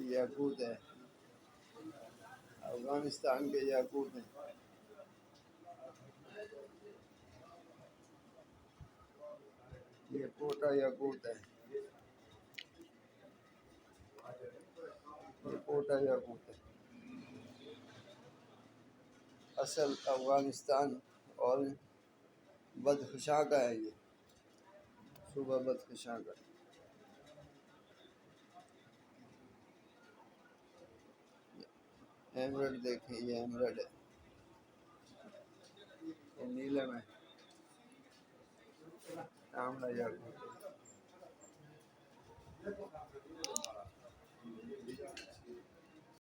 याकूत है, अफगानिस्तान के याकूत हैं। ये कोटा याकूत है, ये कोटा याकूत है। असल अफगानिस्तान और बदखशां का है। ये सुबह बदखशां का। एमरल्ड देखिए, ये एमरल्ड है, ये नीलम है, तांबड़ा याकूत।